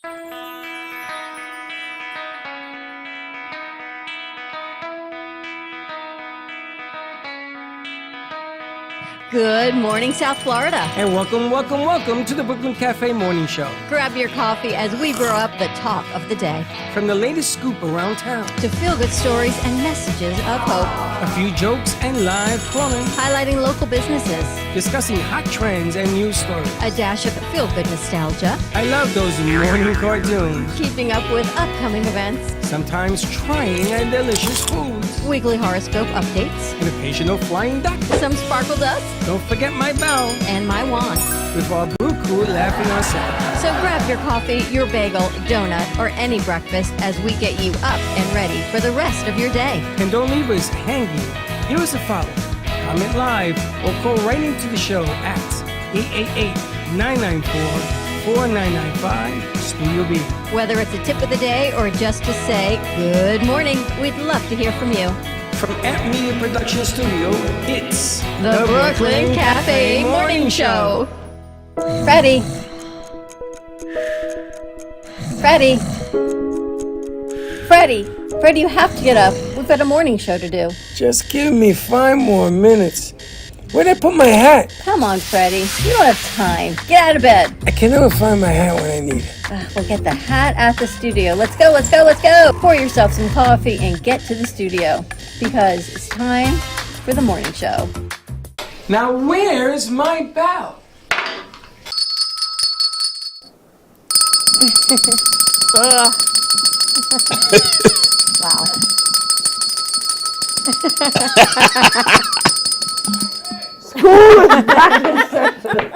Good morning, South Florida. And welcome to the Brooklyn Cafe Morning Show. Grab your coffee as we brew up the talk of the day. From the latest scoop around town to feel-good stories and messages of hope. A few jokes and live calling. Highlighting local businesses. Discussing hot trends and news stories. A dash of feel-good nostalgia. I love those morning cartoons. Keeping up with upcoming events. Sometimes trying and delicious foods. Weekly horoscope updates. An occasional flying duck. Some sparkle dust. Don't forget my bell. And my wand. With our brew crew laughing ourselves. So grab your coffee, your bagel, donut, or any breakfast as we get you up and ready for the rest of your day. And don't leave us hanging. Give us a follow. Comment live or call right into the show at 888-994-4995 Studio B. Whether it's a tip of the day or just to say good morning, we'd love to hear from you. From Amp Media Production Studio, it's the Brooklyn Cafe Morning Show. Freddie, you have to get up. We've got a morning show to do. Just give me 5 more minutes. Where'd I put my hat? Come on, Freddie. You don't have time. Get out of bed. I can never find my hat when I need it. We'll get the hat at the studio. Let's go. Pour yourself some coffee and get to the studio because it's time for the morning show. Now, where's my bell? Wow. School is back in session.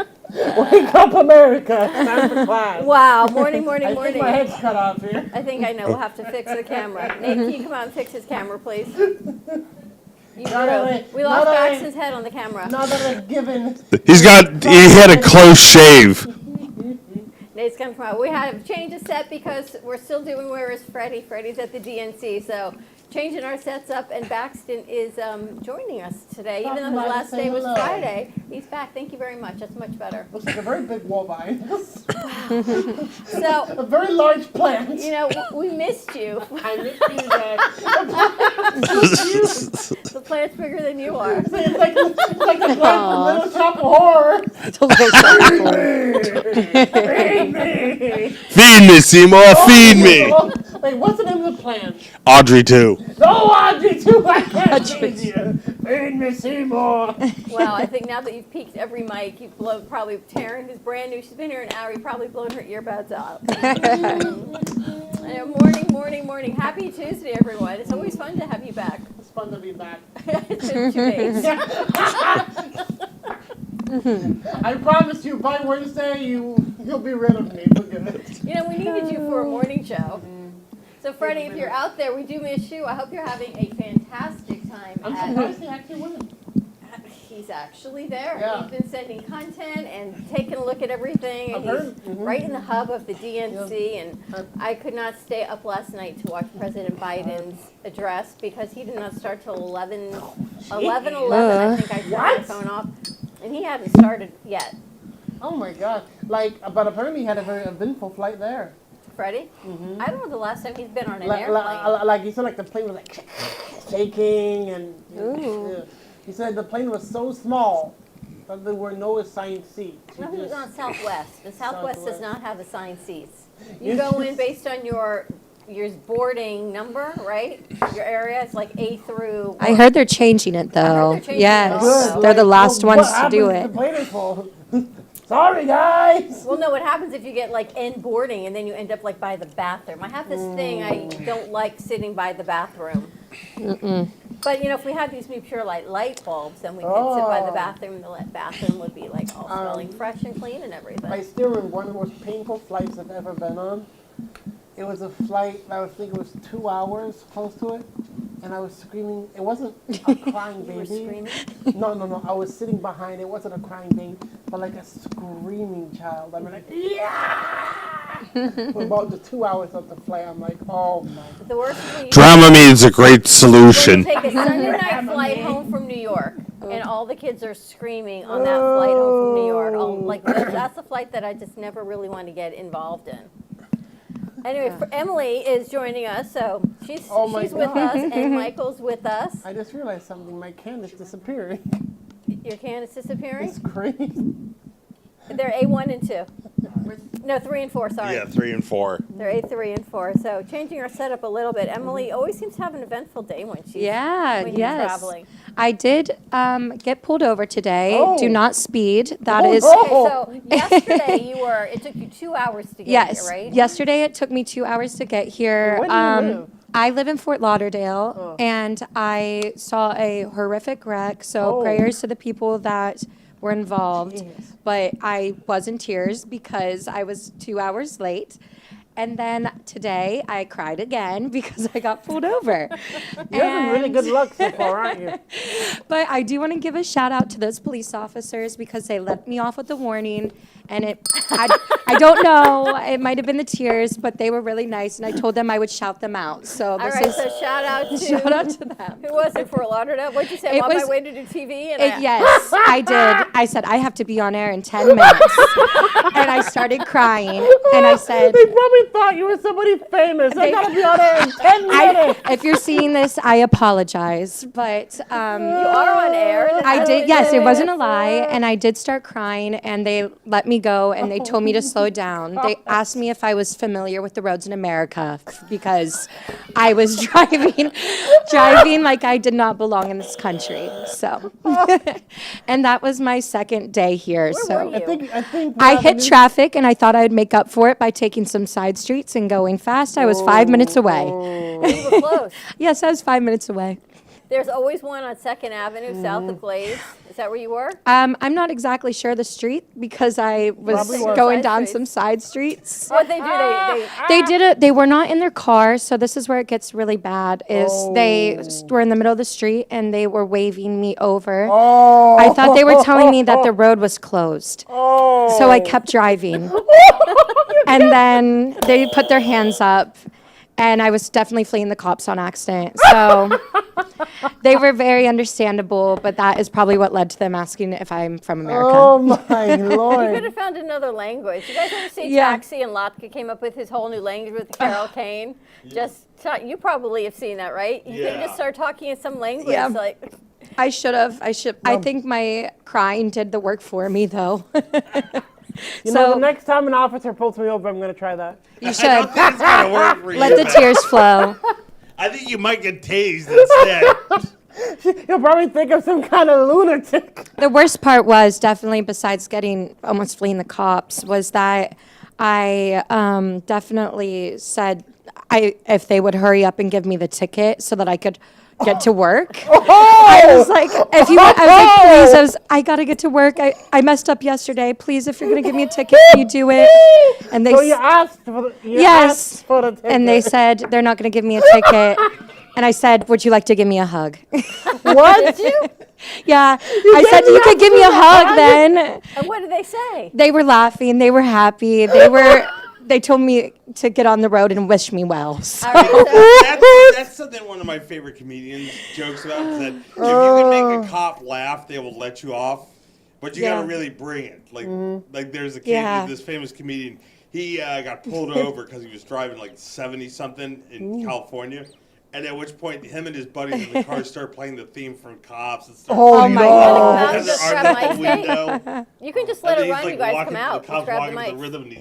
Wake up, America. It's time for class. Wow. Morning. I think my head's cut off here. I think I know. We'll have to fix the camera. Nate, can you come out and fix his camera, please? We lost Baxton's head on the camera. Now that I've given... He had a close shave. Nate's going to come out. We had to change the set because we're still doing Where is Freddie? Freddie's at the DNC, so changing our sets up, and Baxton is joining us today. Even though his last day was Friday, he's back. Thank you very much. That's much better. Looks like a very big wall behind us. Wow. So, a very large plant. You know, we missed you. I missed you guys. The plant's bigger than you are. It's like the plant from Little Shop of Horror. Feed me! Feed me, Seymour. Feed me. Wait, what's the name of the plant? Audrey 2. No, Audrey 2, I can't feed you. Feed me, Seymour. Well, I think now that you've peaked every mic, you've probably Taryn, who's brand new, she's been here an hour, you've probably blown her earbuds out. Morning. Happy Tuesday, everyone. It's always fun to have you back. It's fun to be back. It's been 2 days. I promise you, by Wednesday, you'll be rid of me for good. You know, we needed you for a morning show. So, Freddie, if you're out there, we do miss you. I hope you're having a fantastic time. I'm surprised he actually went. He's actually there. Yeah. He's been sending content and taking a look at everything. And he's right in the hub of the DNC. Yeah. And I could not stay up last night to watch President Biden's address because he did not start till 11. I think I turned my phone off. And he hadn't started yet. Oh, my God. But apparently he had a very eventful flight there. Freddie? Mm-hmm. I don't know the last time he's been on an airplane. He said the plane was shaking and he said the plane was so small that there were no assigned seats. No, he was on Southwest. The Southwest does not have assigned seats. You go in based on your boarding number, right? Your area is like A through... I heard they're changing it, though. Yes, they're the last ones to do it. The plane is full. Sorry, guys. Well, no, what happens if you get end boarding and then you end up by the bathroom? I have this thing, I don't like sitting by the bathroom. Mm-mm. But, if we had these new Pure light bulbs, then we could sit by the bathroom, and the bathroom would be all smelling fresh and clean and everything. I still remember one of the most painful flights I've ever been on. It was a flight, I think it was 2 hours close to it, and I was screaming. It wasn't a crying baby. You were screaming? No, I was sitting behind. It wasn't a crying baby, but like a screaming child. I mean, yeah! For about the 2 hours of the flight, I'm like, oh my. The worst thing Dramamine is a great solution. When you take a Sunday night flight home from New York, and all the kids are screaming on that flight home from New York. That's the flight that I just never really want to get involved in. Anyway, Emily is joining us, so she's Oh with God. us, and Michael's with us. I just realized something. My can is disappearing. Your can is disappearing. It's crazy. They're A1 and 2. No, 3 and 4. Sorry. Yeah, 3 and 4. They're A3 and 4. So changing our setup a little bit. Emily always seems to have an eventful day when she's when you're traveling. I did get pulled over today. Oh. Do not speed. That Oh, is. no. Okay, so yesterday it took you 2 hours to get Yes. here, right? Yesterday it took me 2 hours to get here. Where do you live? I live in Fort Lauderdale, and I saw a horrific wreck. So Oh. prayers to the people that were involved. Jeez. But I was in tears because I was 2 hours late. And then today I cried again because I got pulled over. You're having really good luck so far, aren't you? But I do want to give a shout out to those police officers because they let me off with a warning. And I don't know, it might have been the tears, but they were really nice. And I told them I would shout them out. So All this right, is so shout out to them. who was it, Fort Lauderdale? What'd you say? I'm It on my was- way to do TV? And Yes, I did. I said, I have to be on air in 10 minutes. And I started crying. And I said, They probably thought you were somebody famous. I gotta be on there in 10 minutes. if you're seeing this, I apologize. But you are on air. I did, yes, it wasn't a lie. And I did start crying, and they let me go, and they told me to slow down. They asked me if I was familiar with the roads in America because I was driving like I did not belong in this country. So, and that was my second day here. Where were you? I think I hit traffic, and I thought I'd make up for it by taking some side streets and going fast. I was 5 minutes away. You were close. Yes, I was 5 minutes away. There's always one on 2nd Avenue, south of Glades. Is that where you were? I'm not exactly sure the street because I was Probably was. going Side down streets. some side streets. What they do? They did it. They were not in their car, so this is where it gets really bad. They were in the middle of the street and they were waving me over. Oh. I thought they were telling me that the road was closed, Oh. so I kept driving. And then they put their hands up, and I was definitely fleeing the cops on accident. So they were very understandable, but that is probably what led to them asking if I'm from America. Oh my You could Lord. have found another language. You guys ever see Yeah. Taxi and Latka came up with his whole new language with Carol Kane? You probably have seen that, right? You could just start talking in some language. Yeah. Like, I should have. I think my crying did the work for me, though. You know, the next time an officer pulls me over, I'm going to try that. You I should don't think it's gonna work for you. let the tears flow. I think you might get tased instead. You'll probably think of some kind of lunatic. The worst part was definitely, besides almost fleeing the cops, was that I definitely said if they would hurry up and give me the ticket so that I could get to work. I was like, I gotta get to work. I messed up yesterday. Please, if you're gonna give me a ticket, can you do it? And they So you asked for the yes, asked for the ticket. and they said they're not gonna give me a ticket. And I said, would you like to give me a hug? What? Yeah, I said you could give me a hug then. and what did they say? They were laughing. They were happy. They told me to get on the road and wish me well. So. All right, so That's something one of my favorite comedians jokes about is that if you can make a cop laugh, they will let you off. But you gotta really bring it. Like there's a kid, Yeah. this famous comedian. He got pulled over because he was driving like 70 something in California. And at which point, him and his buddies in the car start playing the theme from Cops and stuff. Oh, my no. God. Because Just they're grab armed at the my window. you can just let And it he's, run. You guys walking, come out. the Just cop's grab walking the to the mic. rhythm, and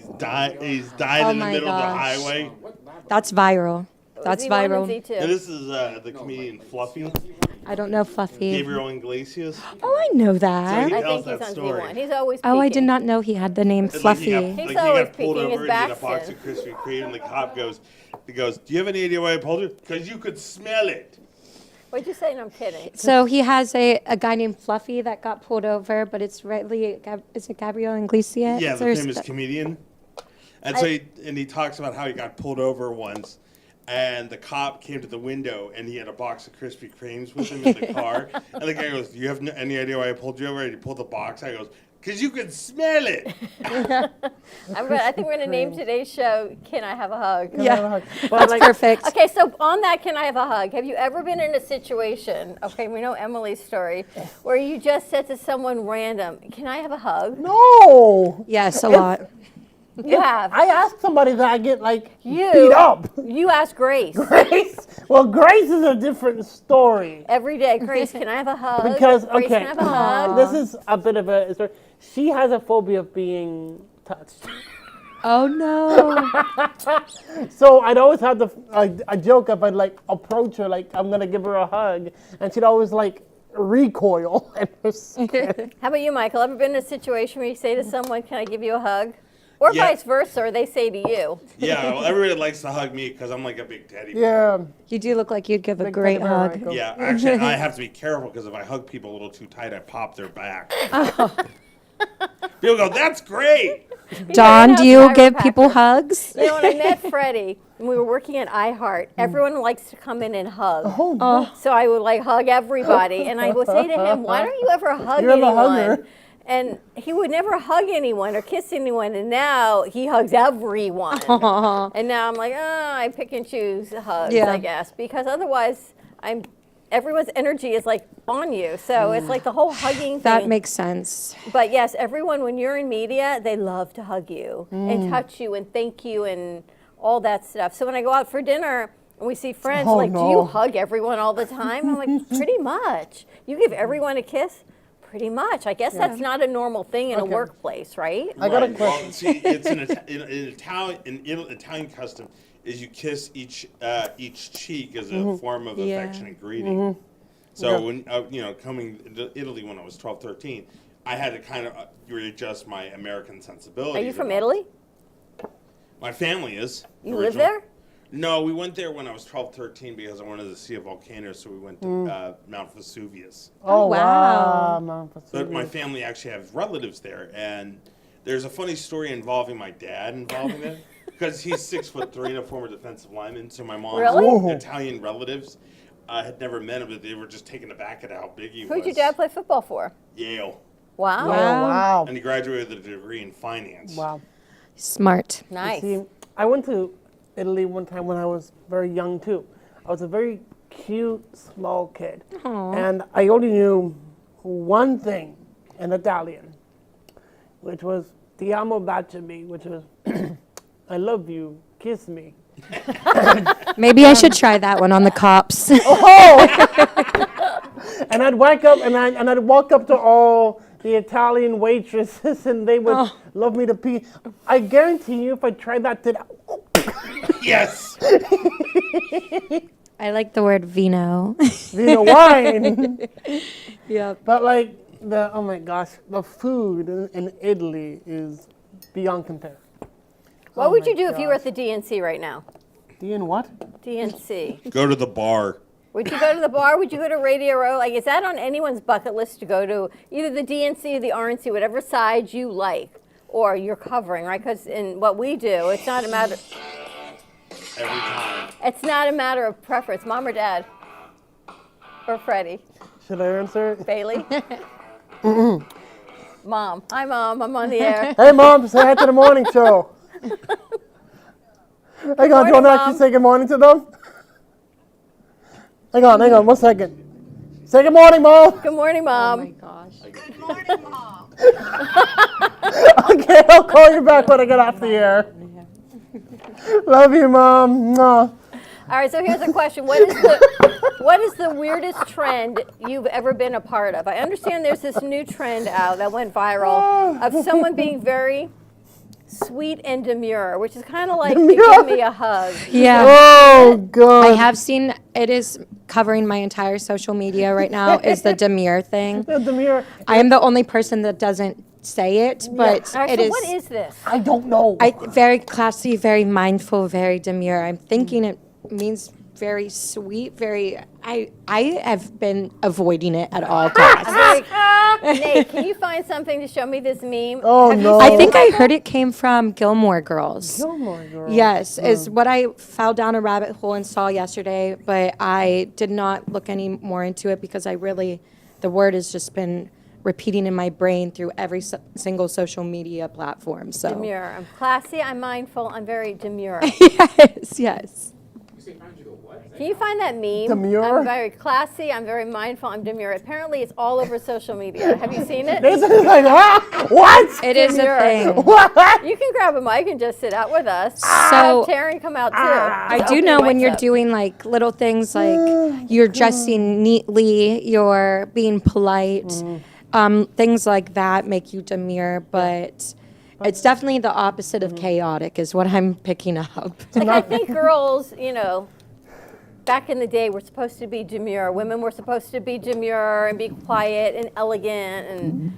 he's dying Oh in the my middle of the gosh. highway. That's viral. That's Z1 viral. and Z2. And this is the comedian Fluffy, I don't know Fluffy. Gabriel Iglesias. Oh, I know So that. he I tells think he's that on story. Z1. He's always Oh, I did peeking. not know he had the name And, Fluffy. He's always got pulled peeking over his and he had a box backspin. of Krispy Kreme, and the cop goes, do you have any idea why I pulled you? Because you could smell it. What'd you say? No, I'm kidding. So he has a guy named Fluffy that got pulled over, but it's really, is it Gabriel Iglesias? Yeah, the Or famous comedian. And so he talks about how he got pulled over once, and the cop came to the window, and he had a box of Krispy Kremes with him in the car. And the guy goes, do you have any idea why I pulled you over? And he pulled the box. I goes, because you could smell it. I think we're going to name today's show, Can I Have a Hug? Yeah, But that's perfect. Okay, so on that, Can I Have a Hug? Have you ever been in a situation, okay, we know Emily's story, where you just said to someone random, Can I have a hug? No. Yes, a lot. You have. I asked somebody that I get like You. beat up. You asked Grace. Grace? Well, Grace is a different story. Every day, Grace, can I have a hug? Because, Grace, okay, can I have a hug? this is a bit of a story. She has a phobia of being touched. Oh no. So I'd always have a joke if I'd like approach her, like I'm gonna give her a hug, and she'd always like recoil. And How about you, Michael? Ever been in a situation where you say to someone, can I give you a hug? Or Yeah. vice versa, or they say to you. Yeah, well, everybody likes to hug me because I'm like a big teddy bear. yeah, You do look like you'd give a Big great teddy bear, hug. Michael. Yeah, actually, I have to be careful because if I hug people a little too tight, I pop their back. People go, "That's great." Dawn, do you Chiropractor. give people hugs? You know, when I met Freddie, and we were working at iHeart, everyone likes to come in and hug. Oh, So I would like hug everybody, and I would say to him, "Why don't you ever hug You're the anyone?" hugger. And he would never hug anyone or kiss anyone, and now he hugs everyone. And now I'm like, I pick and choose hugs, Yeah. I guess, because otherwise everyone's energy is like on you. So it's like the whole hugging thing. That makes sense. But yes, everyone, when you're in media, they love to hug you and touch you and thank you and all that stuff. So when I go out for dinner and we see friends, Oh, like, do no. you hug everyone all the time? I'm like, pretty much. You give everyone a kiss? Pretty much. I guess that's not a normal thing in a Okay. workplace, right? I got a Right, well, question. see, it's an Italian custom is you kiss each cheek as a form of Yeah. affectionate greeting. So when coming to Italy when I was 12, 13, I had to kind of readjust my American sensibilities. Are you from about- Italy? My family is. You live originally. there? No, we went there when I was 12, 13 because I wanted to see a volcano, so we went to Mount Vesuvius. oh wow. wow, Mount But Vesuvius. my family actually has relatives there, and there's a funny story involving my dad involving it because he's 6'3" and a former defensive lineman. So my mom's Really? Ooh. Italian relatives had never met him, but they were just taken aback at how big he was. Who'd your dad play football for? Yale, Wow. Oh, wow. and he graduated with a degree in finance. Wow. Smart. Nice. See, I went to Italy one time when I was very young too. I was a very cute, small kid. And I only knew one thing in Italian, which was Ti amo baciami, which was I love you, kiss me. Maybe I should try that one on the cops. And I'd wake up and I'd walk up to all the Italian waitresses and they would love me to pee. I guarantee you if I tried that today, Yes. I like the word vino. vino wine. Yep. But like oh my gosh, the food in Italy is beyond compare. What would my you do if you were gosh. at the DNC right now? Ian, what? DNC. Go to the bar. Would you go to the bar? Would you go to Radio Row? Like, is that on anyone's bucket list to go to either the DNC or the RNC, whatever side you like, or you're covering, right? Because in what we do, it's not a matter. Every time. It's not a matter of preference, Mom or Dad, or Freddie, Should I answer? Bailey. Mom. Hi, Mom. I'm on the air. Hey, Mom, say hi to the morning show. Hang on, do you want to actually Mom. say good morning to them? Hang on, 1 second. Say good morning, Mom. Good morning, Mom. Oh my gosh. Okay, I'll call you back when I get off the air. Love you, Mom. Mwah. All right, so here's a question. What is the weirdest trend you've ever been a part of? I understand there's this new trend out that went viral of someone being very sweet and demure, which is kind of like you give me a hug. Yeah. Oh, God. I have seen, it is covering my entire social media right now, is the demure thing. The mirror. I am the only person that doesn't say it, but All right, it so is. what is this? I don't know. Very classy, very mindful, very demure. I'm thinking it means very sweet, very. I have been avoiding it at all costs. Nate, can you find something to show me this meme? Oh, Have you no. seen I think it? I heard it came from Gilmore Girls. Gilmore Girls. Yes, is what I fell down a rabbit hole and saw yesterday, but I did not look any more into it because the word has just been repeating in my brain through every single social media platform. So Demure. I'm classy, I'm mindful, I'm very demure. yes, yes. You say find you the what? Can you find that meme? Demure? I'm very classy. I'm very mindful. I'm demure. Apparently, it's all over social media. Have you seen it? This is like, huh? What? It is a Demure. thing. What? You can grab a mic and just sit out with us. So- Have Taryn come out too. I Just do open know your when mics you're up. doing like little things like you're dressing neatly, you're being polite, things like that make you demure, but it's definitely the opposite of chaotic is what I'm picking up. Like, I think girls, back in the day were supposed to be demure. Women were supposed to be demure and be quiet and elegant,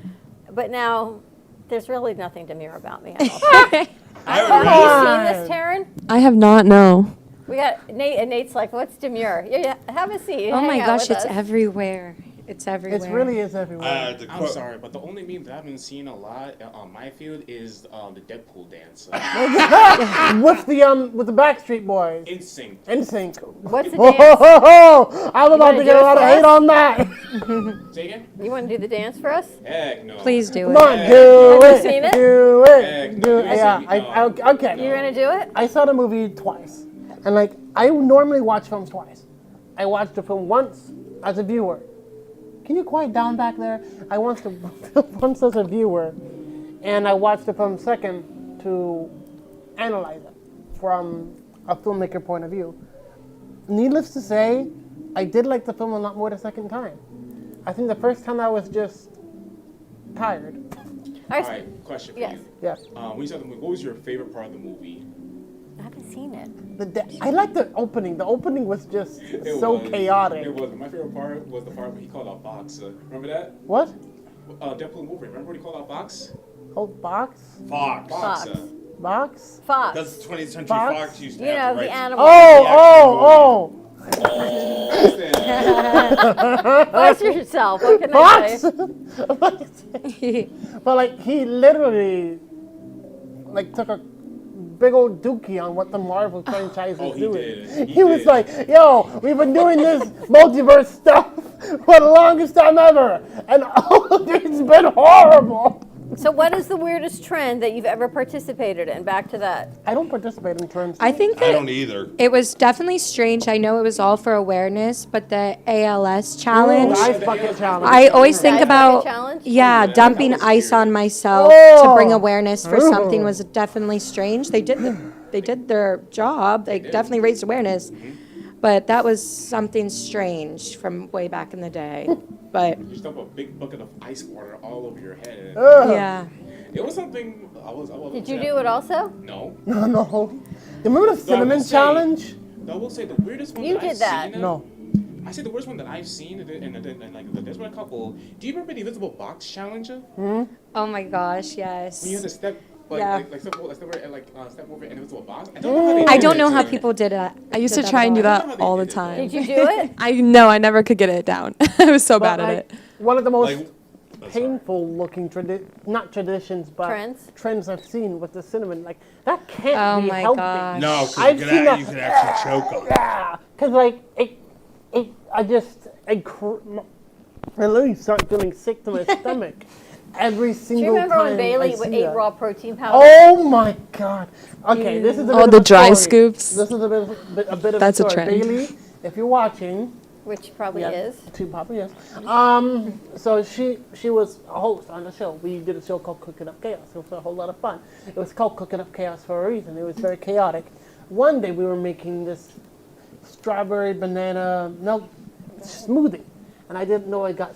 but now there's really nothing demure about me. I don't think. Have you seen this, Taryn? I have not, no. We got Nate, and Nate's like, "What's demure?" Yeah, have a seat. Oh my hang out gosh, with it's us. everywhere. It's everywhere. It really is everywhere. The I'm quote- sorry, but the only meme that I've been seeing a lot on my field is the Deadpool dance. With the Backstreet Boys. Instinct. NSYNC. What's the Ho, dance? ho, ho, ho. I'm about wanna to do get a it lot of for hate us? on that. Say again? You want to do the dance for us? Heck no. Please do Come it. on, do Have you it. seen it? Do Heck it. no, Do you it. Yeah, see- no. okay. You're gonna do it? I saw the movie twice. And like, I normally watch films twice. I watched the film once as a viewer. Can you quiet down back there? I watched the film once as a viewer. And I watched the film second to analyze it from a filmmaker point of view. Needless to say, I did like the film a lot more the second time. I think the first time I was just tired. I All right, question for Yes. you. Yes. When you saw the movie, what was your favorite part of the movie? haven't seen it. I like the opening. The opening was just It so was. chaotic. It was. My favorite part was the part where he called out Fox. Remember that? What? Deadpool and Wolverine. Remember when he called out Fox? Oh, box? Fox. Fox. Box? Fox. That's 20th Century Fox? Fox used to You have know, the the rights. animal. Oh. Bless yourself. What can I Fox? say? But like, he literally like took a big old dookie on what the Marvel franchise Oh, is he doing. did. He was did. like, yo, we've been doing this multiverse stuff for the longest time ever, and all of it's been horrible. So what is the weirdest trend that you've ever participated in? Back to that. I don't participate in trends. I think I that don't either. it was definitely strange. I know it was all for awareness, but the ALS Ooh, challenge. the ice bucket challenge. I always think Ice bucket about challenge? yeah, that dumping was ice weird. on myself to bring Oh. awareness for something was definitely strange. They did their job. They definitely raised awareness. But that was something strange from way back in the day. But You just dump a big bucket of ice water all over your head. yeah. It was something I was. Did you do it also? No. No. Remember the cinnamon say- challenge? I will say the weirdest one You that did I've that. seen. No. I say the worst one that I've seen, and like there's been a couple. Do you remember the invisible box challenge? Oh my gosh, yes. When you had to step, Yeah. step over an invisible box. I don't know how they I did don't it. know how people did it. I used to did try and do at all. I that don't know how all they the did it, time. Did you do it? I never could get it down. I was so bad But, at like, it. one of the most Like, oh, sorry. painful looking not traditions, but Trends? I've seen with the cinnamon. Like, that can't Oh be my healthy. gosh. No, because I've you seen that- you could actually choke on it. Yeah, because like I literally start feeling sick to my stomach every Do single you remember time when Bailey I see ate that. raw protein powder? Oh my God! Okay, this is a bit Oh, of the a dry story. scoops? This is a bit of That's a story. trend. Bailey, if you're watching, Which probably yeah, is. Two probably is. So she was a host on the show. We did a show called Cooking Up Chaos. It was a whole lot of fun. It was called Cooking Up Chaos for a reason. It was very chaotic. One day we were making this strawberry banana milk smoothie, and I didn't know I got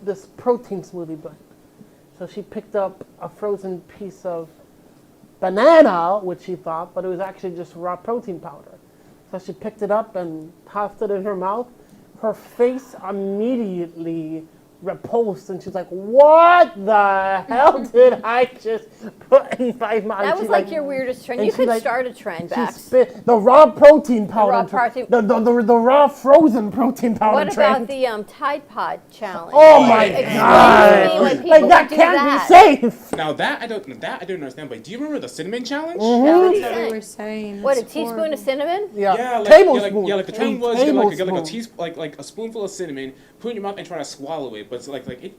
this protein smoothie blend. So she picked up a frozen piece of banana, which she thought, but it was actually just raw protein powder. So she picked it up and tossed it in her mouth. Her face immediately repulsed, and she's like, "What the hell did I just put in my mouth?" That And was she, like your weirdest trend. and You she, could like, start a trend She back. spit the raw protein powder. raw protein- The raw frozen protein powder. What about trend. the Tide Pod challenge? Oh my Explain God! to me why people Like that would do can't that. be safe. Now that I don't understand. But do you remember the cinnamon challenge? That's what he That's what we said. were saying. What, a It's teaspoon of cinnamon? Yeah, Yeah, like, tablespoon. Yeah, like the trend was you get like a teaspoon, like a spoonful of cinnamon, put it in your mouth and try to swallow it, but it's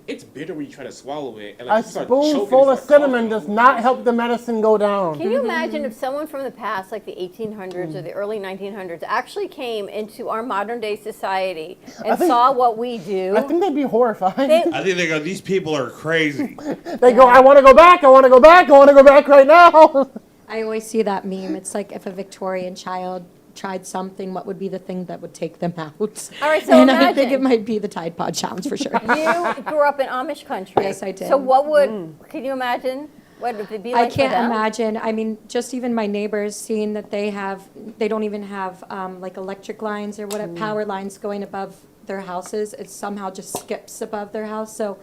it's bitter when you try to swallow it. And, like, A you start choking spoonful and of start cinnamon coughing. does not help the medicine go down. Can you imagine if someone from the past, like the 1800s or the early 1900s, actually came into our modern day society and saw what we do? I think they'd be horrified. I think they go, these people are crazy. They go, I want to go back, I want to go back, I want to go back right now. I always see that meme. It's like if a Victorian child tried something, what would be the thing that would take them out? All right, so and I think imagine. it might be the Tide Pod challenge for sure. You grew up in Amish country. Yes, I did. So what would, can you imagine what it would be like I can't for them? imagine. I mean, just even my neighbors seeing that they don't even have like electric lines or whatever, power lines going above their houses. It somehow just skips above their house. So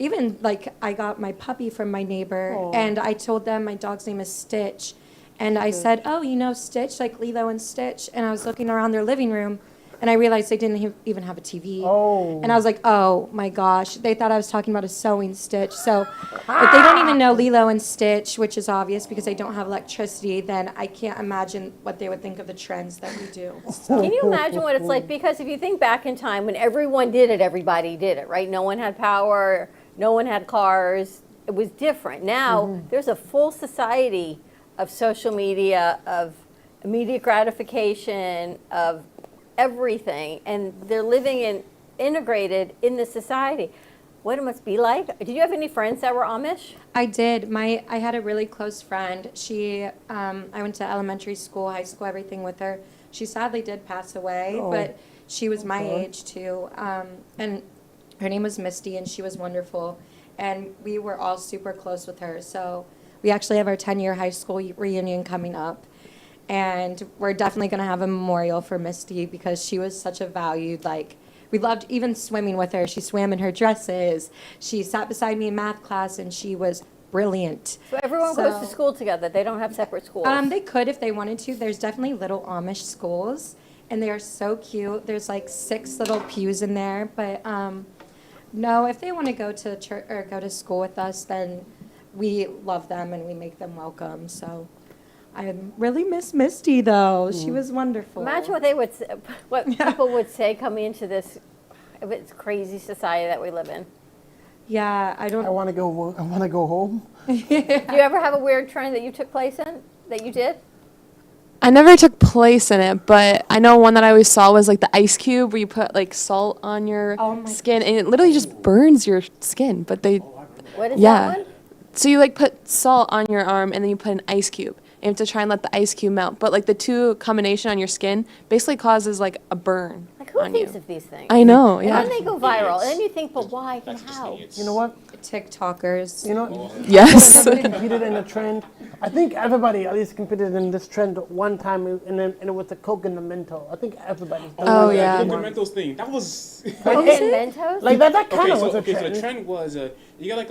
even like I got my puppy from my neighbor and I told them my dog's name is Stitch. And I said, oh, you know Stitch, like Lilo and Stitch. And I was looking around their living room and I realized they didn't even have a TV. Oh. And I was like, oh my gosh, they thought I was talking about a sewing stitch. So if they don't even know Lilo and Stitch, which is obvious because they don't have electricity, then I can't imagine what they would think of the trends that we do. Can you imagine what it's like? Because if you think back in time when everyone did it, everybody did it, right? No one had power, no one had cars. It was different. Now there's a full society of social media, of immediate gratification, of everything, and they're living in integrated in the society. What it must be like? Did you have any friends that were Amish? I did. I had a really close friend. She, I went to elementary school, high school, everything with her. She sadly did pass away, but she was my age too. And her name was Misty, and she was wonderful. And we were all super close with her. So we actually have our 10-year high school reunion coming up. And we're definitely going to have a memorial for Misty because she was such a valued, like, we loved even swimming with her. She swam in her dresses. She sat beside me in math class, and she was brilliant. So everyone goes to school together. They don't have separate schools. They could if they wanted to. There's definitely little Amish schools, and they are so cute. There's like 6 little pews in there. But no, if they want to go to church or go to school with us, then we love them and we make them welcome. So I really miss Misty, though. She was wonderful. Imagine what they would, what people would say coming into this crazy society that we live in. Yeah, I don't. I want to go. I want to go home. Do you ever have a weird trend that you took place in, that you did? I never took place in it, but I know one that I always saw was like the ice cube where you put like salt on your skin and it literally just burns your skin. But they, What is yeah. that one? So you like put salt on your arm and then you put an ice cube. You have to try and let the ice cube melt. But like the two combination on your skin basically causes like a burn Like who on thinks you. of these things? I know, And yeah. then they go viral, and then you think, but why and That's just how? idiots. You know what? TikTokers. You know, Yes. everybody competed in a trend. I think everybody at least competed in this trend one time, and it was the Coke and the Mentos. I think everybody's done Oh, that. yeah. The Mentos thing. That was. Coke and Mentos? Like that kind of So was a the trend. trend was you got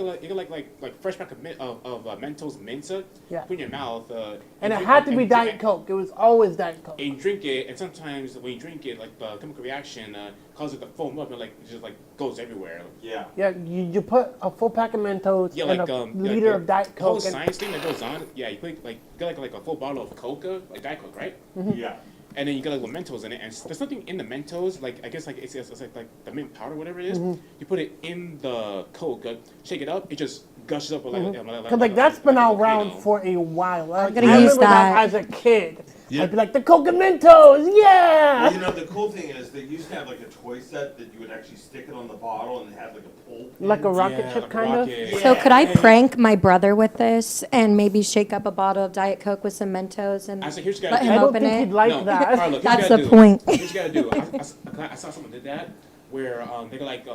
like fresh pack of Mentos Mensa. Yeah. Put in your mouth. And it drink had to be and Diet drink- Coke. It was always Diet Coke. And you drink it, and sometimes when you drink it, like the chemical reaction causes it to foam up and like it just like goes everywhere. Yeah. Yeah, you put a full pack of Mentos Yeah, and like a yeah, liter like of Diet the whole Coke. And, science thing that goes on. Yeah, you put like get like a full bottle of Coca, like Diet Coke, right? Yeah. And then you get like Mentos in it, and there's something in the Mentos, like I guess like it's like the mint powder, whatever it is. You put it in the Coke, shake it up, it just gushes up Cause like that's been around for a while. I gonna I use remember that that. as a kid. Yeah. I'd be like the Coke and Mentos, yeah. Well, you know, the cool thing is they used to have like a toy set that you would actually stick it on the bottle and it had like a pull. Like a rocket Yeah, chip like a kind of. rocket. So could I prank my brother with this and maybe shake up a bottle of Diet Coke with some Mentos and I said, here's what you let gotta him I don't open think it? he'd like No. that. Alright, look, here's That's what the you gotta point. do. Here's what you gotta do. I saw someone did that where they got like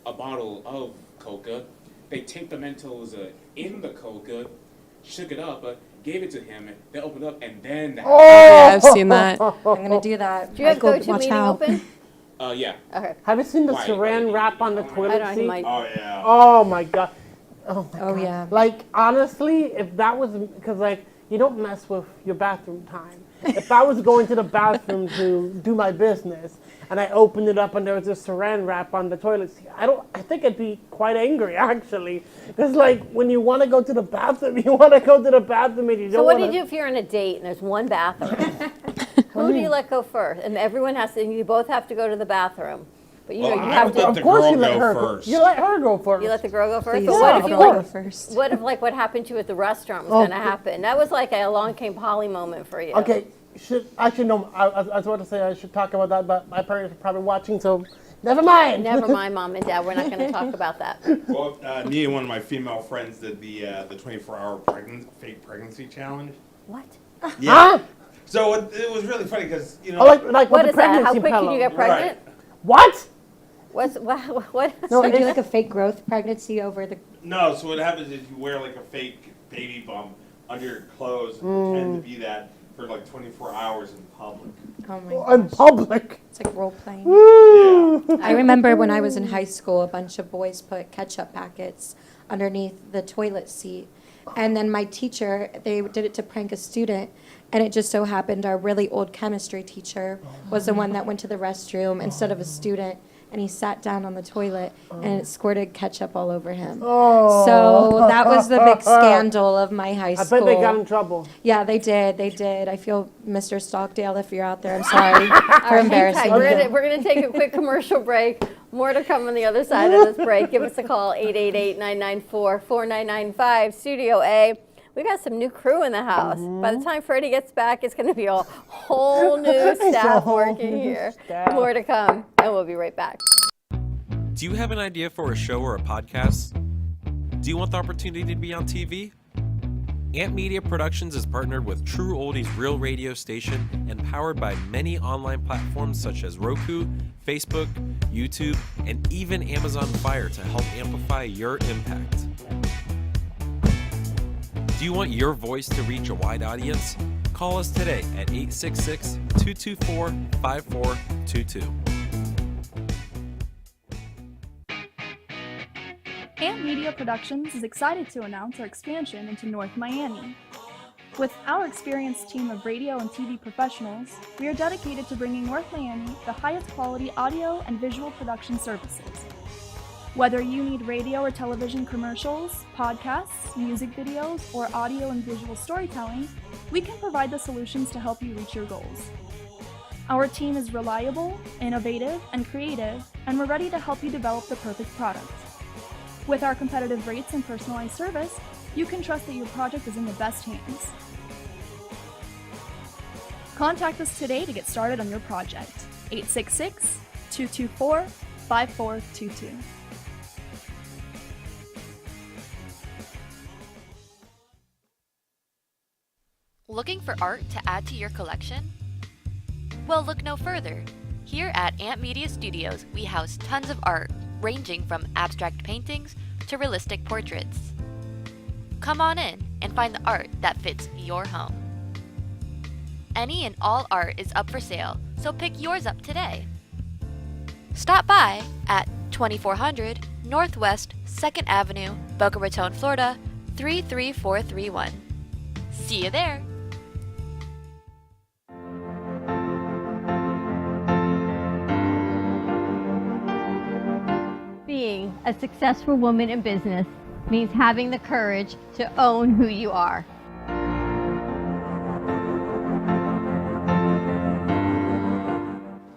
a bottle of Coca. They taped the Mentos in the Coca, shook it up, gave it to him. They opened up, and then the Yeah, I've seen that. I'm gonna do that. Do you have Michael, go-to watch meeting out. open? yeah. Okay. Have you seen the Why? saran wrap on the I toilet don't know, he seat? might. Oh yeah. Oh my god. Oh yeah. Like honestly, if that was because like you don't mess with your bathroom time. If I was going to the bathroom to do my business and I opened it up and there was a saran wrap on the toilet seat, I think I'd be quite angry actually. Because like when you want to go to the bathroom, you want to go to the bathroom and you don't So what do wanna- you do if you're on a date and there's one bathroom? Who do you let go first? And everyone has to, and you both have to go to the bathroom. But you Well, know, you I have would to. let Of the course girl you let go her first. You let her go first. You let the girl go first. Please But Yeah, what of if you course. like? First. What if like what happened to you at the restaurant was Oh, going to happen? That was like a along came Polly moment for you. Okay, no, I was about to say I should talk about that, but my parents are probably watching, so never mind. Never mind, Mom and Dad. We're not going to talk about that. Well, Nia, one of my female friends, did the 24-hour fake pregnancy challenge. What? Yeah. Huh? So it was really funny because Oh, like What with the is that? How pregnancy quick can you pillow. get pregnant? What? What? So do like a fake growth pregnancy over the. No, so what happens is you wear like a fake baby bump under your clothes and pretend to be that for like 24 hours in public. Oh my In public. It's like role playing. Yeah. I remember when I was in high school, a bunch of boys put ketchup packets underneath the toilet seat. And then my teacher, they did it to prank a student. And it just so happened our really old chemistry teacher was the one that went to the restroom instead of a student. And he sat down on the toilet and it squirted ketchup all over him. Oh. So that was the big scandal of my high I school. bet they got in trouble. Yeah, they did. They did. I feel, Mr. Stockdale, if you're out there, I'm sorry for Hang tight. embarrassing you. We're gonna take a quick commercial break. More to come on the other side of this break. Give us a call, 888-994-4995, Studio A. We got some new crew in the house. By the time Freddie gets back, it's going to be a whole new staff working here. More to come, and we'll be right back. Do you have an idea for a show or a podcast? Do you want the opportunity to be on TV? Ant Media Productions is partnered with True Oldies Real Radio Station and powered by many online platforms such as Roku, Facebook, YouTube, and even Amazon Fire to help amplify your impact. Do you want your voice to reach a wide audience? Call us today at 866-224-5422. Ant Media Productions is excited to announce our expansion into North Miami. With our experienced team of radio and TV professionals, we are dedicated to bringing North Miami the highest quality audio and visual production services. Whether you need radio or television commercials, podcasts, music videos, or audio and visual storytelling, we can provide the solutions to help you reach your goals. Our team is reliable, innovative, and creative, and we're ready to help you develop the perfect product. With our competitive rates and personalized service, you can trust that your project is in the best hands. Contact us today to get started on your project. 866-224-5422. Looking for art to add to your collection? Well, look no further. Here at Ant Media Studios, we house tons of art, ranging from abstract paintings to realistic portraits. Come on in and find the art that fits your home. Any and all art is up for sale, so pick yours up today. Stop by at 2400 Northwest 2nd Avenue, Boca Raton, Florida 33431. See you there! Being a successful woman in business means having the courage to own who you are.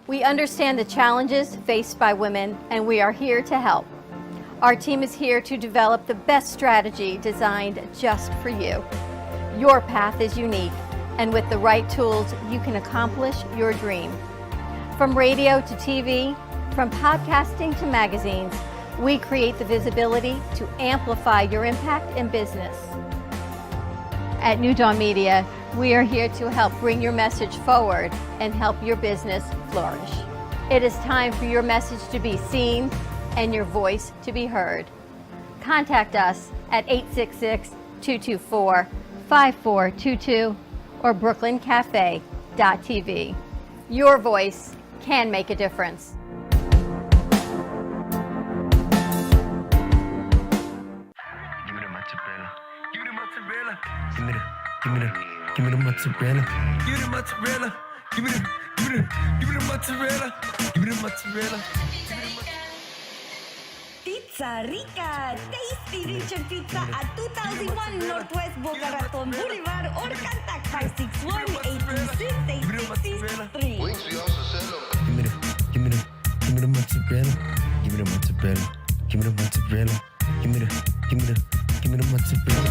We understand the challenges faced by women, and we are here to help. Our team is here to develop the best strategy designed just for you. Your path is unique, and with the right tools, you can accomplish your dream. From radio to TV, from podcasting to magazines, we create the visibility to amplify your impact in business. At New Dawn Media, we are here to help bring your message forward and help your business flourish. It is time for your message to be seen and your voice to be heard. Contact us at 866-224-5422 or brooklyncafe.tv. Your voice can make a difference. Give me the mozzarella. Give me the mozzarella. Give me the mozzarella. Give me the mozzarella. Pizza Rica, tasty Richard Pizza at 2001 Northwest Boca Raton Boulevard or contact 561-826-8663. Give me the mozzarella. Give me the mozzarella. Give me the mozzarella. Give me the mozzarella.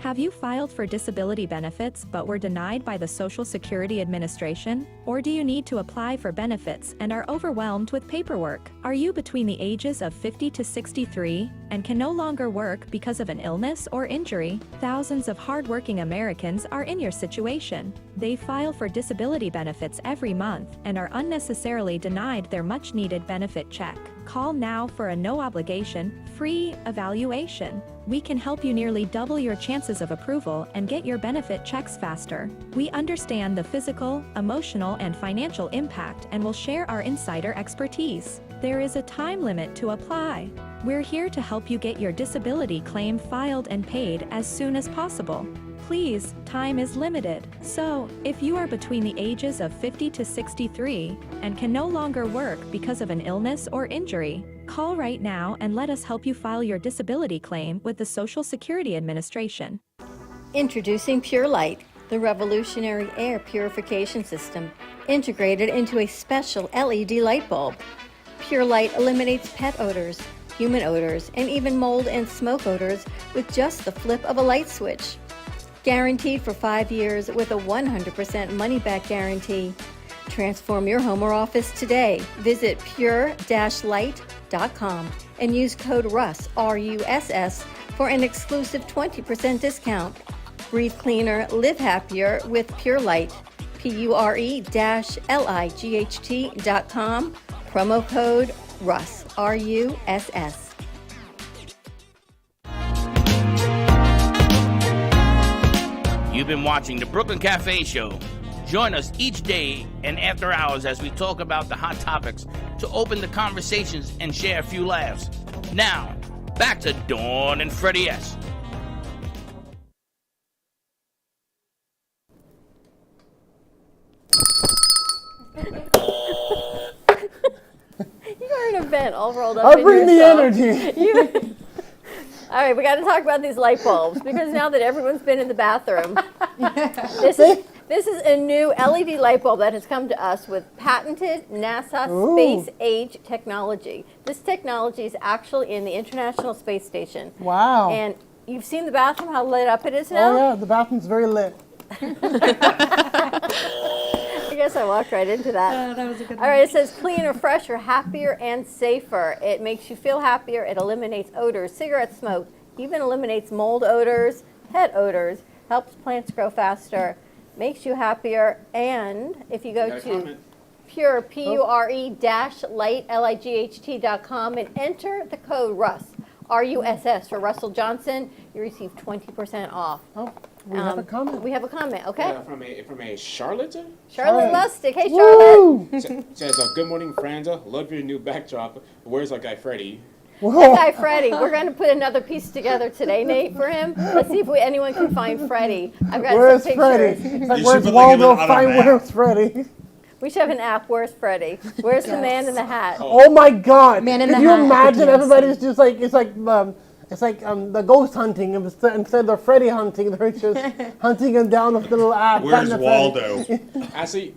Have you filed for disability benefits but were denied by the Social Security Administration? Or do you need to apply for benefits and are overwhelmed with paperwork? Are you between the ages of 50 to 63 and can no longer work because of an illness or injury? Thousands of hardworking Americans are in your situation. They file for disability benefits every month and are unnecessarily denied their much-needed benefit check. Call now for a no-obligation, free evaluation. We can help you nearly double your chances of approval and get your benefit checks faster. We understand the physical, emotional, and financial impact and will share our insider expertise. There is a time limit to apply. We're here to help you get your disability claim filed and paid as soon as possible. Please, time is limited. So, if you are between the ages of 50 to 63 and can no longer work because of an illness or injury, call right now and let us help you file your disability claim with the Social Security Administration. Introducing Pure Light, the revolutionary air purification system integrated into a special LED light bulb. Pure Light eliminates pet odors, human odors, and even mold and smoke odors with just the flip of a light switch. Guaranteed for 5 years with a 100% money-back guarantee. Transform your home or office today. Visit pure-light.com and use code RUSS, R-U-S-S, for an exclusive 20% discount. Breathe cleaner, live happier with Pure Light. pure-light.com. Promo code RUSS, R-U-S-S. You've been watching the Brooklyn Cafe Show. Join us each day and after hours as we talk about the hot topics to open the conversations and share a few laughs. Now, back to Dawn and Freddie S. You are an event all rolled up. I'll bring the energy. All right, we got to talk about these light bulbs because now that everyone's been in the bathroom, this is a new LED light bulb that has come to us with patented NASA space age technology. This technology is actually in the International Space Station. Wow. And you've seen the bathroom, how lit up it is now? Oh yeah, the bathroom's very lit. I guess I walked right into that. That was a good All right, it says cleaner, fresher, happier, and safer. It makes you feel happier. It eliminates odors, cigarette smoke, even eliminates mold odors, pet odors, helps plants grow faster, makes you happier. And if you go to pure, P-U-R-E-light, L-I-G-H-T.com and enter the code RUSS, R-U-S-S for Russell Johnson, you receive 20% off. Oh. We have a comment. We have a comment, okay? From a Charlotte? Charlotte Lustig. Hey, Charlotte. Says, good morning, Franza. Love your new backdrop. Where's our guy, Freddie? That guy, Freddie. We're going to put another piece together today, Nate, for him. Let's see if anyone can find Freddie. I've got Where's some Freddie? pictures. Like, where's Waldo? Find where's Freddie? We should have an app. Where's Freddie? Where's the man in the hat? Oh my God! Man in Could the you hat. imagine everybody's just like it's like the ghost hunting instead of Freddy hunting. They're just hunting him down with the little app. Where's Waldo? Actually,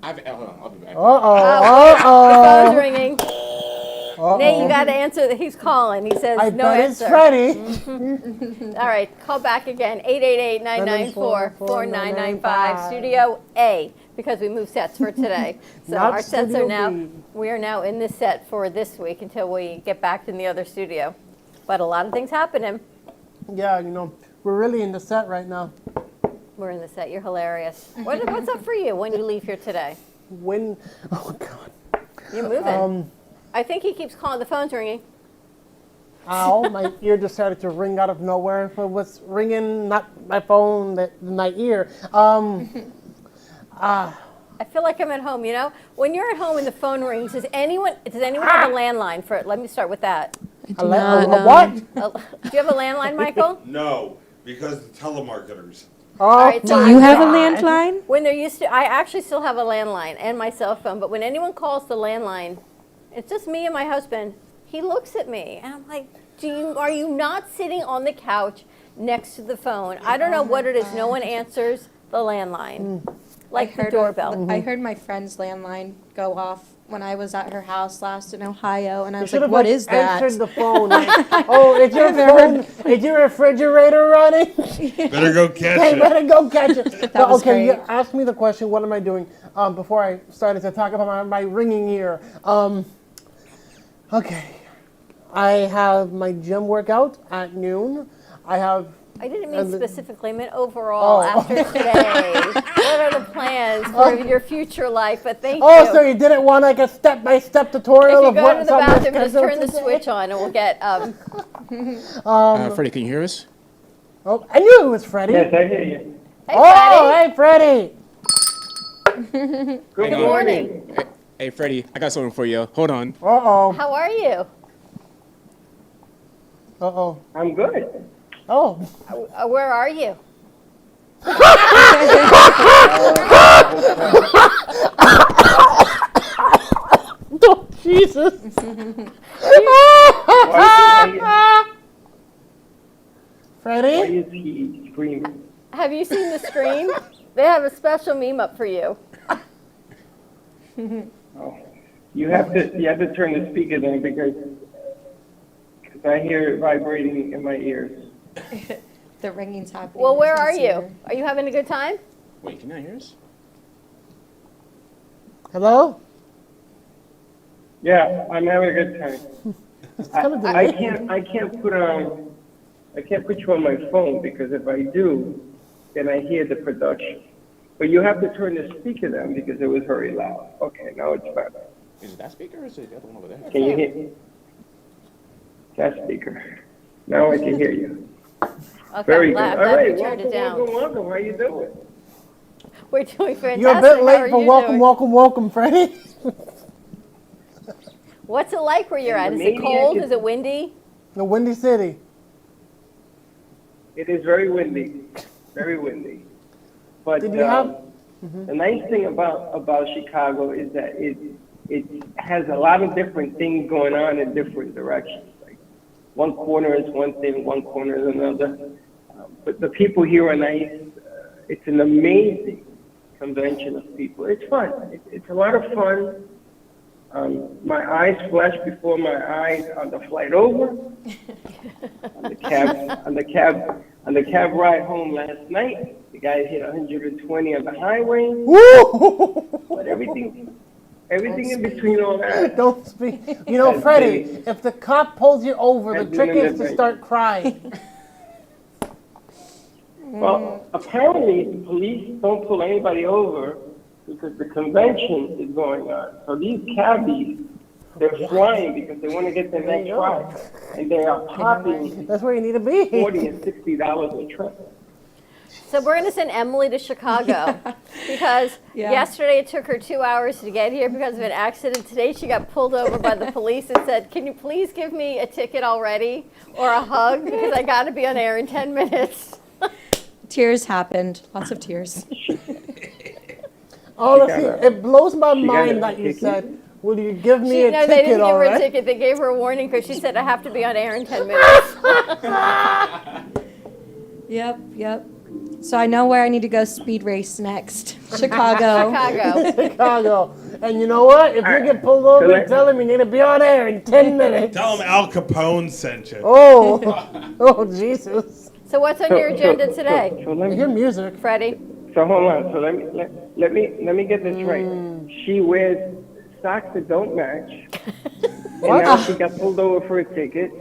I'll be back. The phone's ringing. Nate, you got to answer. He's calling. He says I no bet answer. it's Freddie. All right, call back again. 888-994-4995. Studio A, because we moved sets for today. So Not our sets Studio are now. B. We are now in this set for this week until we get back in the other studio. But a lot of things happening. Yeah, we're really in the set right now. We're in the set. You're hilarious. What's up for you when you leave here today? Oh God. You're moving. I think he keeps calling. The phone's ringing. Ow, my ear decided to ring out of nowhere. It was ringing, not my phone, my ear. I feel like I'm at home, When you're at home and the phone rings, does anyone have a landline for it? Let me start with that. What? Do you have a landline, Michael? No, because the telemarketers. All right, so Do you have a landline? When they're used to, I actually still have a landline and my cell phone, but when anyone calls the landline, it's just me and my husband. He looks at me and I'm like, are you not sitting on the couch next to the phone. I don't know what it is. No one answers the landline, like the doorbell. I heard my friend's landline go off when I was at her house last in Ohio, and I was should like, have "What is that?" answered the phone. Like, oh, is your phone? Is your refrigerator running? Better go catch Hey, it. better go catch it. Well, was okay, you great. asked me the question. What am I doing? Before I started to talk about my ringing ear. Okay, I have my gym workout at noon. I didn't mean specifically. I meant overall after today. What are the plans for your future life? But thank you. Oh, so you didn't want like a step-by-step tutorial If of you go what to the bathroom, just scheduled turn the today? switch on, and we'll get. Freddie, can you hear us? Oh, I knew it was Freddie. Yes, I hear you. Hey, Freddie. Good morning. Hey, Freddie, I got something for you. Hold on. Uh-oh. How are you? Uh-oh. I'm good. Oh. Where are you? Oh, Jesus. Freddie? Why is he screaming? Have you seen the screen? They have a special meme up for you. Oh, you have to turn the speaker down because I hear it vibrating in my ears. The ringing's happening. Well, where are you? Are you having a good time? Wait, can you not hear us? Hello? Yeah, I'm having a good time. kinda I can't put you on my phone because if I do, then I hear the production. But you have to turn the speaker down because it was very loud. Okay, now it's better. Is it that speaker or is it the other one over there? Can you hear me? That speaker. Now I can hear you. Okay, Very I'm good. glad, All glad right, we turned it welcome, down. welcome. How you doing? We're doing fantastic. You're a bit How late are for you welcome, doing? welcome, welcome, Freddie. What's it like where you're at? Is it Maniac cold? is- Is it windy? The Windy City. It is very windy, very windy. But Did you have? the nice thing about Chicago is that it has a lot of different things going on in different directions. Like one corner is one thing, one corner is another. But the people here are nice. It's an amazing convention of people. It's fun. It's a lot of fun. My eyes flashed before my eyes on the flight over, on the cab ride home last night. The guy hit 120 on the highway. But everything in between all that. Don't speak. You know, Freddie, if the cop pulls you over, the Has trick been is to in start crying. Well, apparently the police don't pull anybody over because the convention is going on. So these cabbies, they're flying because they want to get the next ride, and they are popping That's where you need to be. $40 and $60 a trip. So we're going to send Emily to Chicago because yesterday it took her 2 hours to get here because of an accident. Today she got pulled over by the police and said, "Can you please give me a ticket already or a hug because I got to be on air in 10 minutes." Tears happened. Lots of tears. Honestly, it blows my got mind a that you ticket? said, "Will you give me a No, they ticket didn't give her a already?" ticket. They gave her a warning because she said, "I have to be on air in 10 minutes." Yep. So I know where I need to go speed race next. Chicago. Chicago. And you know what? If you get pulled over, tell him you need to be on air in 10 minutes. Tell him Al Capone sent you. Oh, Jesus. So what's on your agenda today? So let I me hear music. Freddie? So hold on. So let me get this right. She wears socks that don't match. And now she got pulled over for a ticket.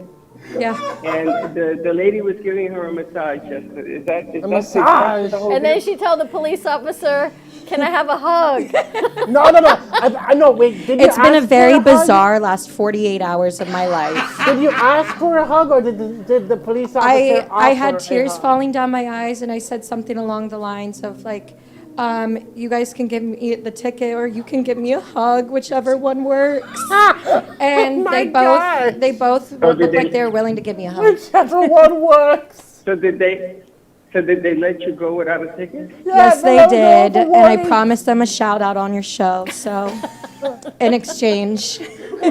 Yeah. And the lady was giving her a massage yesterday. Is that A massage? the whole And then deal? she told the police officer, "Can I have a hug?" No. I know. Wait, did you It's been a ask very for hug? bizarre last 48 hours of my life. Did you ask for a hug or did the police officer I had offer a tears hug? falling down my eyes, and I said something along the lines of like, you guys can give me the ticket or you can give me a hug, whichever one works. And my they both looked like they were willing to give me a hug. Whichever one works. So did they let you go without a ticket? Yes, they let me did, go and for I warning. promised them a shout out on your show. So, in exchange,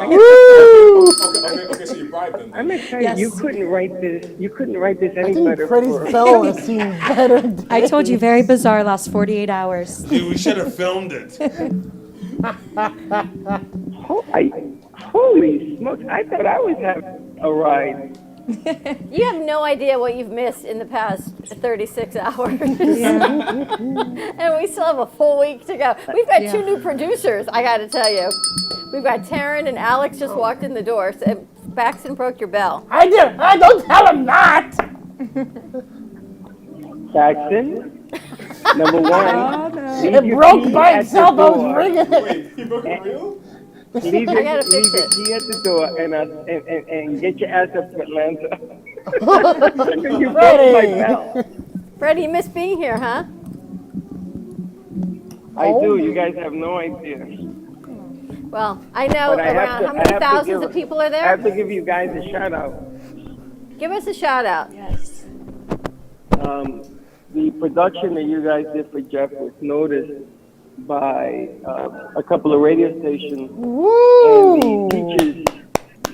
Okay, so you bribed them. I'm excited. You couldn't write this. You couldn't write this any I think better. Freddie's bell has seen better days. I told you, very bizarre last 48 hours. Dude, we should have filmed it. Holy smokes! I thought I was having a ride. You have no idea what you've missed in the past 36 hours. And we still have a full week to go. We've got two new producers, I got to tell you. We've got Taryn and Alex just walked in the door. So Baxton broke your bell. I did. I don't tell him that. Saxon, number one. It broke by itself. I was ringing it. Wait, he broke it for you? Leave I your gotta fix it. key at the door and get your ass up to Atlanta. You broke my bell. Freddie, you miss being here, huh? I do. You guys have no idea. Well, I know But I have around to- how I many have to thousands give- of people are I there? have to give you guys a shout out. Give us a shout out. Yes. The production that you guys did for Jeff was noticed by a couple of radio stations. Woo! And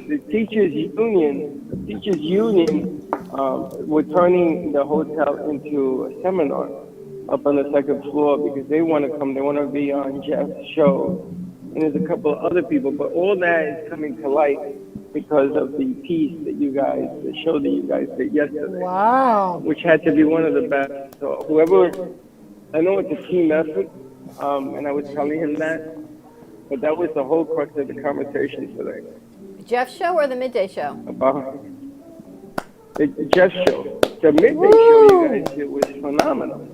the teachers union were turning the hotel into a seminar up on the second floor because they want to come. They want to be on Jeff's show. And there's a couple of other people, but all that is coming to light because of the piece that you guys, the show that you guys did yesterday. Wow. Which had to be one of the best. So whoever, I know it's a team effort, and I was telling him that, but that was the whole crux of the conversation today. Jeff's show or the midday show? About the Jeff show. The midday show you guys did was phenomenal.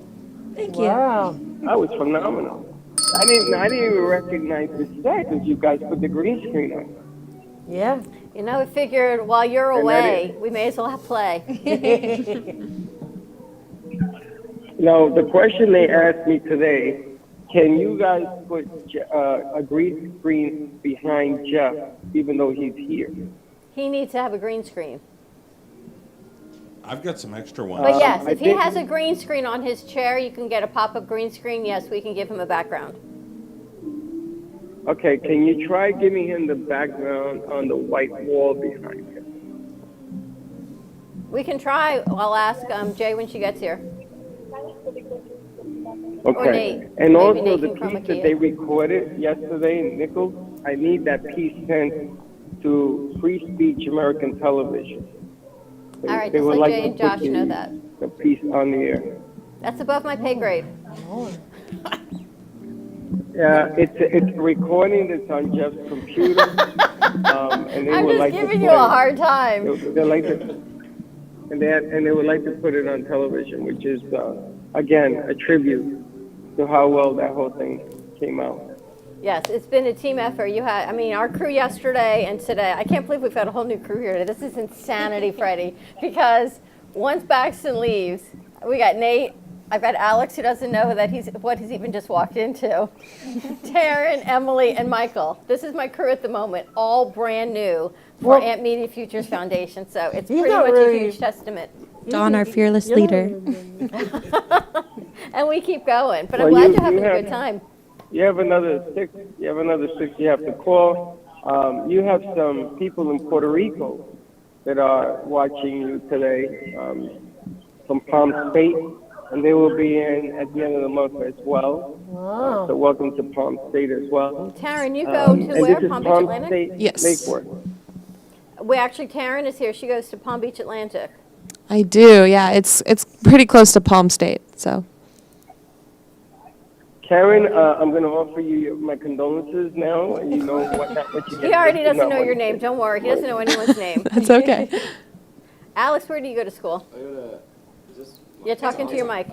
Thank you. Wow. That was phenomenal. I didn't even recognize the set because you guys put the green screen on. Yeah. You know, we figured while you're And away, we may as well play. Now, the question they asked me today, can you guys put a green screen behind Jeff even though he's here? He needs to have a green screen. I've got some extra ones. But yes, I if he think- has a green screen on his chair, you can get a pop-up green screen. Yes, we can give him a background. Okay, can you try giving him the background on the white wall behind him? We can try. I'll ask Jay when she gets here. Okay. Nate. And Maybe also Nate the can chroma piece key that it. they recorded yesterday in Nichols, I need that piece sent to Free Speech American Television. All right, They just would let like Jay to and put Josh know that. the piece on the air. That's above my pay grade. Yeah, it's a recording that's on Jeff's computer, and they I'm would just like to giving put you a it- hard time. They like to, and they would like to put it on television, which is again a tribute to how well that whole thing came out. Yes, it's been a team effort. You had, I mean, our crew yesterday and today. I can't believe we've got a whole new crew here today. This is insanity, Freddie. Because once Baxton leaves, we got Nate. I've got Alex, who doesn't know that what he's even just walked into. Taryn, Emily, and Michael. This is my crew at the moment, all brand new for Well- Amp Media Futures Foundation. So it's He's pretty not much really- a huge testament. Dawn, our fearless leader. And we keep going. But Well, I'm glad you- you're having you a have- good time. You have another six. You have to call. You have some people in Puerto Rico that are watching you today from Palm State, and they will be in at the end of the month as well. Wow. So welcome to Palm State as well. Taryn, you go And to where? this is Palm Beach Atlantic? State Yes. Lake Worth. Taryn is here. She goes to Palm Beach Atlantic. I do. Yeah, it's pretty close to Palm State. So Karen, I'm going to offer you my condolences now, and you know what you He already doesn't know your name. Don't worry. He doesn't know anyone's name. that's okay. Alex, where do you go to school? I go to You're talking to your mic.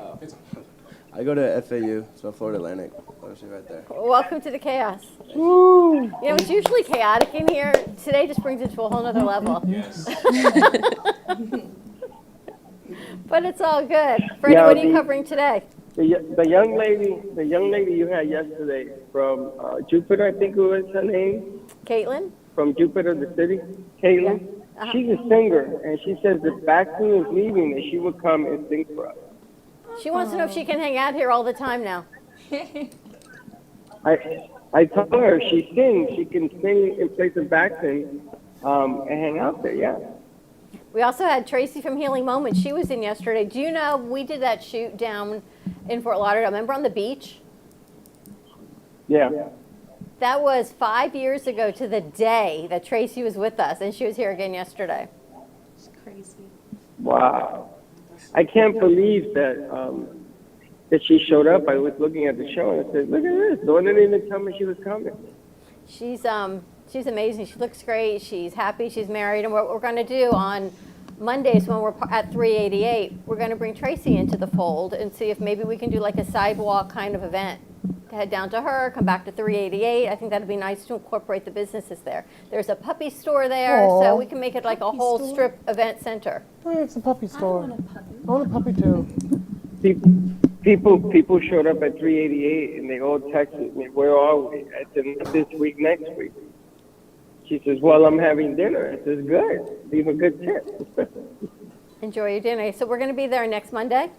I go to FAU, so Florida Atlantic. Honestly, right there. Welcome to the chaos. You know, it's usually chaotic in here. Today just brings it to a whole nother level. Yes. But it's all good. Freddie, Yeah, what are you the- covering today? The young lady you had yesterday from Jupiter, I think it was her name, Caitlin? from Jupiter, the city, Caitlin. Uh-huh. She's a singer, and she says if Baxton is leaving, that she would come and sing for us. She wants to know if she can hang out here all the time now. I I told her she sings. She can sing in place of Baxton and hang out there, yeah. We also had Tracy from Healing Moments. She was in yesterday. Do you know we did that shoot down in Fort Lauderdale? Remember on the beach? Yeah. That was 5 years ago to the day that Tracy was with us, and she was here again yesterday. It's crazy. Wow. I can't believe that that she showed up. I was looking at the show and I said, look at this. No one didn't even tell me she was coming. She's amazing. She looks great. She's happy. She's married. And what we're going to do on Mondays when we're at 388, we're going to bring Tracy into the fold and see if maybe we can do like a sidewalk kind of event. Head down to her, come back to 388. I think that'd be nice to incorporate the businesses there. There's a puppy store there, Aw. so we can make it like a whole strip event center. Oh, it's a puppy store. I want a puppy too. People showed up at 388 and they all texted me, where are we? I said, not this week, next week. She says, well, I'm having dinner. I says, good. Leave a good tip. Enjoy your dinner. So we're going to be there next Monday?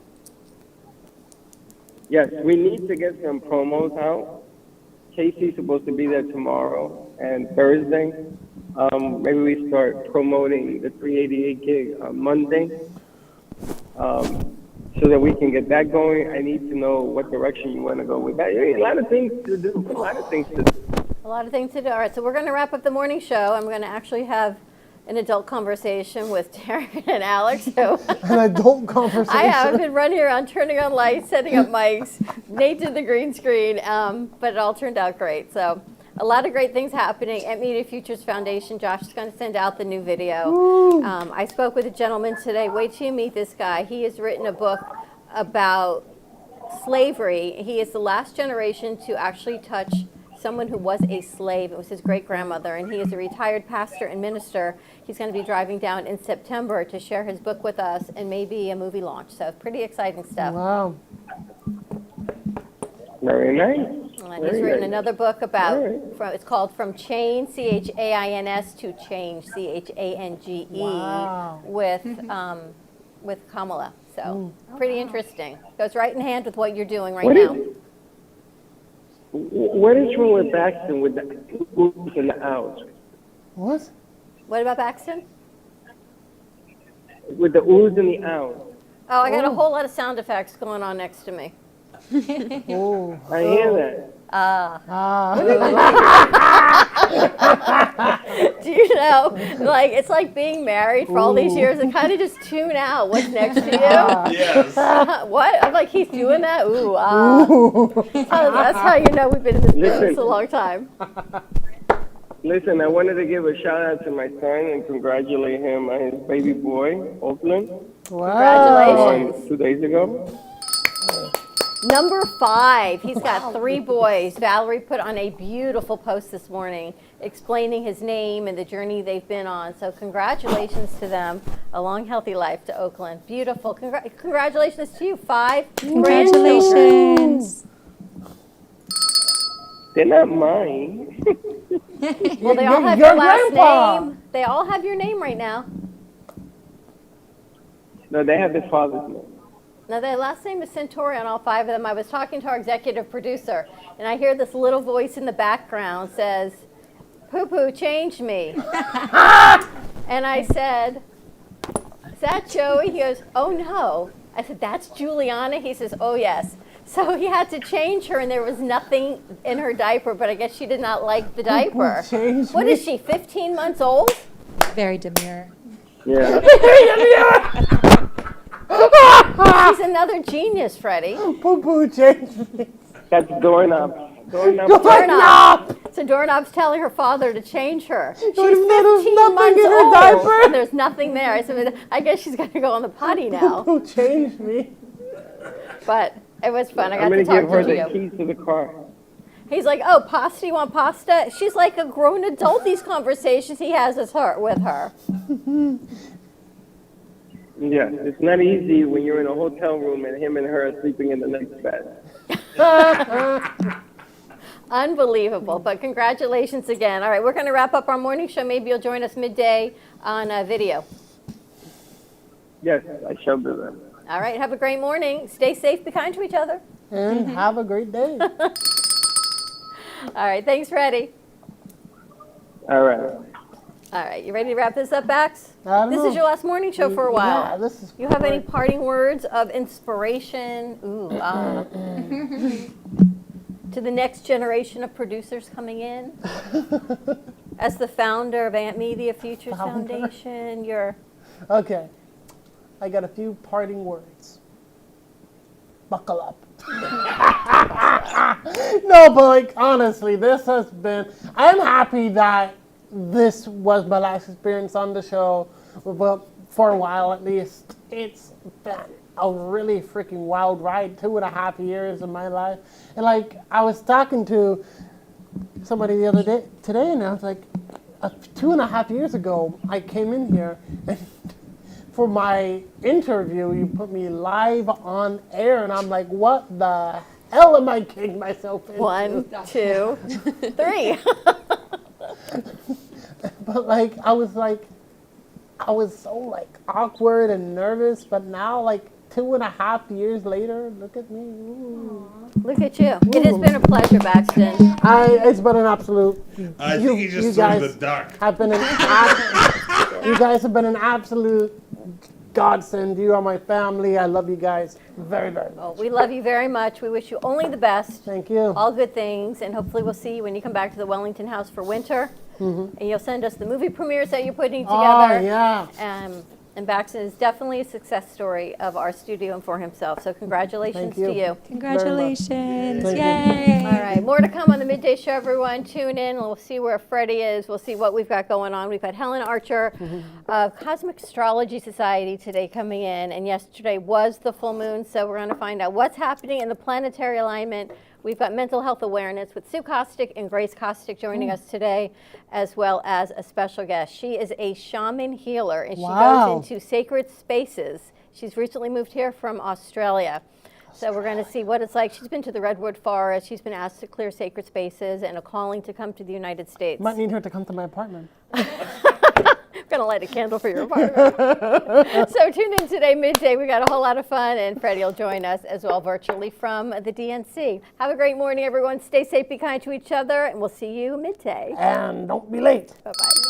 Yes, we need to get some promos out. Casey's supposed to be there tomorrow and Thursday. Maybe we start promoting the 388 gig on Monday so that we can get that going. I need to know what direction you want to go with that. I mean, a lot of things to do. A lot of things to do. A lot of things to do. All right, so we're going to wrap up the morning show. I'm going to actually have an adult conversation with Taryn and Alex. So An adult conversation. I've been running around, turning on lights, setting up mics. Nate did the green screen, but it all turned out great. So a lot of great things happening at Media Futures Foundation. Josh is going to send out the new video. I spoke with a gentleman today. Wait till you meet this guy. He has written a book about slavery. He is the last generation to actually touch someone who was a slave. It was his great-grandmother, and he is a retired pastor and minister. He's going to be driving down in September to share his book with us and maybe a movie launch. So pretty exciting stuff. Wow. Very nice. And he's written another book about, it's called From Change, C-H-A-I-N-S, to Change, C-H-A-N-G-E, Wow. with Kamala. So pretty interesting. Goes right in hand with what you're doing right What now. What is wrong with Baxton with the oohs and the outs? What? What about Baxton? With the oohs and the outs. Oh, I got a whole lot of sound effects going on next to me. Oh. I hear that. Do you know, like, it's like being married for all these years and kind of just tune out what's next to you. Yes. What? I'm like, he's doing that? Ooh, That's how you know we've been in this business a long time. Listen, I wanted to give a shout out to my son and congratulate him on his baby boy, Oakland. Wow. Congratulations. 2 days ago. Number 5, he's got 3 boys. Valerie put on a beautiful post this morning explaining his name and the journey they've been on. So congratulations to them. A long, healthy life to Oakland. Beautiful. Congratulations to you. 5 Congratulations. They're not mine. Well, they all have your last name. They all have your name right now. No, they have his father's name. Now, their last name is Centurion, all 5 of them. I was talking to our executive producer, and I hear this little voice in the background says, "Poo-poo changed me." And I said, "Is that Joey?" He goes, "Oh, no." I said, "That's Juliana?" He says, "Oh, yes." So he had to change her, and there was nothing in her diaper, but I guess she did not like the diaper. What is she, 15 months old? Very demure. Yeah. She's another genius, Freddie. Poo-poo changed me. That's doorknob. Doorknob. So Doorknob's telling her father to change her. She's 15 months in her old, diaper? and there's nothing there. I said, I guess she's going to go on the potty now. Poo-poo changed me. But it was fun. I got I'm to going to talk give her to the you. keys to the car. He's like, "Oh, pasta? You want pasta?" She's like a grown adult. These conversations he has with her. Yeah, it's not easy when you're in a hotel room and him and her are sleeping in the next bed. Unbelievable. But congratulations again. All right, we're going to wrap up our morning show. Maybe you'll join us midday on video. Yes, I shall do that. All right, have a great morning. Stay safe, be kind to each other. And have a great day. All right, thanks, Freddie. All right. All right, you ready to wrap this up, Bax? I don't This know. is your last morning show for a while. Yeah, this is You have any great. parting words of inspiration? To the next generation of producers coming in? As the founder of Ant Media Futures Foundation, you're... Okay, I got a few parting words. Buckle up. No, but like honestly, this has been. I'm happy that this was my last experience on the show, but for a while at least. It's been a really freaking wild ride. 2.5 years of my life, and like I was talking to somebody the other day today, and I was like, 2.5 years ago, I came in here and. For my interview, you put me live on air, and I'm like, what the hell am I getting myself into? 1, 2, 3. But like, I was so like awkward and nervous, but now like 2.5 years later, look at me. Ooh. Look at you. It has been a pleasure, Baxton. It's been an absolute. I think he just threw the duck. You guys have been an absolute godsend. You are my family. I love you guys very, very much. Well, we love you very much. We wish you only the best. Thank you. All good things, and hopefully we'll see you when you come back to the Wellington House for winter. And you'll send us the movie premieres that you're putting together. Oh, yeah. And Baxton is definitely a success story of our studio and for himself. So congratulations Thank you. to you. Congratulations. Thank Yay. All right, more to come on the Midday Show, everyone. Tune in. We'll see where Freddie is. We'll see what we've got going on. We've got Helen Archer of Cosmic Astrology Society today coming in. And yesterday was the full moon, so we're going to find out what's happening in the planetary alignment. We've got mental health awareness with Sue Kostick and Grace Kostick joining us today, as well as a special guest. She is a shaman healer, and she goes into sacred spaces. She's recently moved here from Australia. So we're going to see what it's like. She's been to the Redwood Forest. She's been asked to clear sacred spaces and a calling to come to the United States. Might need her to come to my apartment. I'm going to light a candle for your apartment. So tune in today, midday. We got a whole lot of fun, and Freddie will join us as well virtually from the DNC. Have a great morning, everyone. Stay safe, be kind to each other, and we'll see you midday. And don't be late. Bye-bye.